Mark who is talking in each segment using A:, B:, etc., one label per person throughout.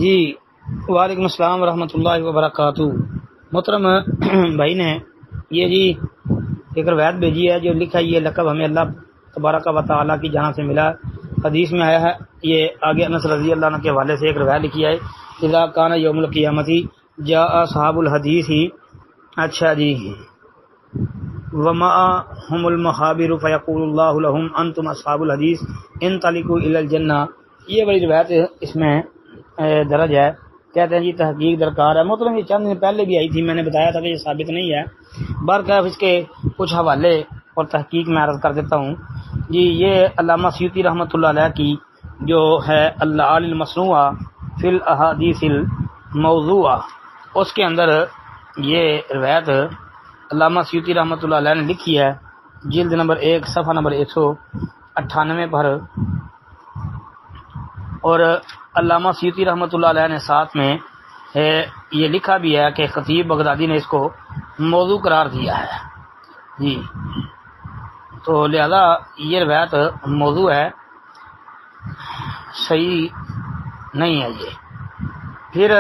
A: جی وعلیکم السلام ورحمۃ اللہ وبرکاتہ۔ محترم بھائی نے یہ جی ایک روایت بھیجی ہے جو لکھا یہ لقب ہمیں اللہ تبارک و تعالیٰ کی جہاں سے ملا، حدیث میں آیا ہے۔ یہ آگے انس رضی اللہ عنہ کے حوالے سے ایک روایت لکھی ہے، اذا کان یوم القیامت جاء اصحاب الحدیث، اچھا جی، ومعهم المخابر فیقول اللہ لهم انتم اصحاب الحدیث انطلقوا الی الجنہ۔ یہ بڑی روایت اس میں درج ہے، کہتے ہیں جی تحقیق درکار ہے۔ مطلب یہ چند دن پہلے بھی آئی تھی، میں نے بتایا تھا کہ یہ ثابت نہیں ہے، برکیف اس کے کچھ حوالے اور تحقیق میں عرض کر دیتا ہوں جی۔ یہ علامہ سیوطی رحمۃ اللہ علیہ کی جو ہے الاعلی المصنوعہ فی الاحادیث الموضوعہ، اس کے اندر یہ روایت علامہ سیوطی رحمۃ اللہ علیہ نے لکھی ہے، جلد نمبر 1 صفحہ نمبر 198 پر، اور علامہ سیوطی رحمۃ اللہ علیہ نے ساتھ میں یہ لکھا بھی ہے کہ خطیب بغدادی نے اس کو موضوع قرار دیا ہے جی، تو لہذا یہ روایت موضوع ہے، صحیح نہیں ہے یہ۔ پھر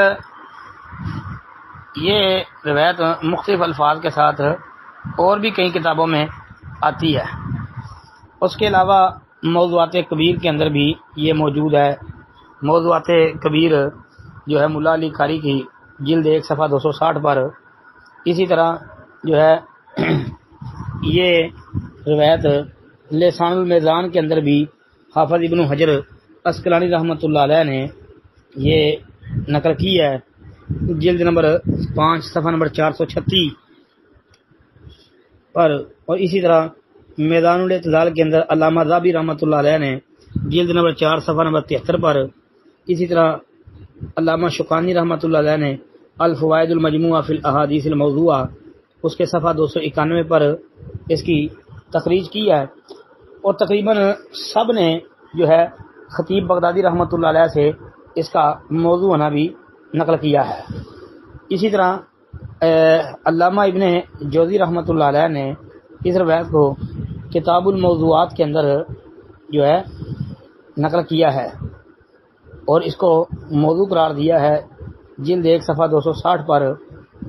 A: یہ روایت مختلف الفاظ کے ساتھ اور بھی کئی کتابوں میں آتی ہے۔ اس کے علاوہ موضوعات کبیر کے اندر بھی یہ موجود ہے۔ موضوعات کبیر جو ہے ملا علی قاری کی جلد 1 صفحہ 260 پر، اسی طرح جو ہے یہ روایت لسان المیزان کے اندر بھی حافظ ابن حجر عسقلانی رحمۃ اللہ علیہ نے یہ نقل کی ہے، جلد نمبر 5 صفحہ نمبر 436 پر، اور اسی طرح میدان الاعتدال کے اندر علامہ ذابی رحمۃ اللہ علیہ نے جلد نمبر 4 صفحہ نمبر 73 پر، اسی طرح علامہ شوکانی رحمۃ اللہ علیہ نے الفوائد المجموعہ فی الاحادیث الموضوعہ، اس کے صفحہ 291 پر اس کی تخریج کی ہے، اور تقریباً سب نے جو ہے خطیب بغدادی رحمۃ اللہ علیہ سے اس کا موضوع ہونا بھی نقل کیا ہے۔ اسی طرح علامہ ابن جوزی رحمۃ اللہ علیہ نے اس روایت کو کتاب الموضوعات کے اندر جو ہے نقل کیا ہے اور اس کو موضوع قرار دیا ہے، جلد 1 صفحہ 260 پر،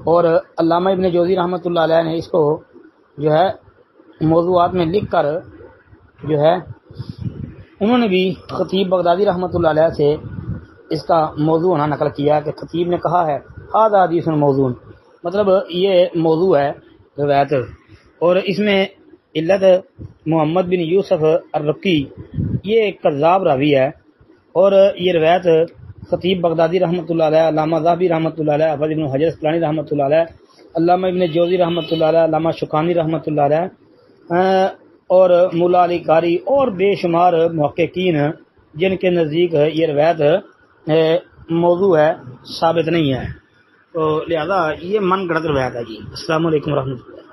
A: اور علامہ ابن جوزی رحمۃ اللہ علیہ نے اس کو جو ہے موضوعات میں لکھ کر جو ہے انہوں نے بھی خطیب بغدادی رحمۃ اللہ علیہ سے اس کا موضوع ہونا نقل کیا کہ خطیب نے کہا ہے ھذا حدیث موضوع، مطلب یہ موضوع ہے روایت، اور اس میں علت محمد بن یوسف الرقی یہ ایک کذاب راوی ہے، اور یہ روایت خطیب بغدادی رحمۃ اللہ علیہ، علامہ ذہبی رحمۃ اللہ علیہ، حافظ ابن حجر عسقلانی رحمۃ اللہ علیہ، علامہ ابن جوزی رحمۃ اللہ علیہ، علامہ شوکانی رحمۃ اللہ علیہ، اور ملا علی قاری اور بے شمار محققین جن کے نزدیک یہ روایت موضوع ہے، ثابت نہیں ہے، تو لہذا یہ من گھڑت روایت ہے جی۔ السلام علیکم ورحمۃ اللہ۔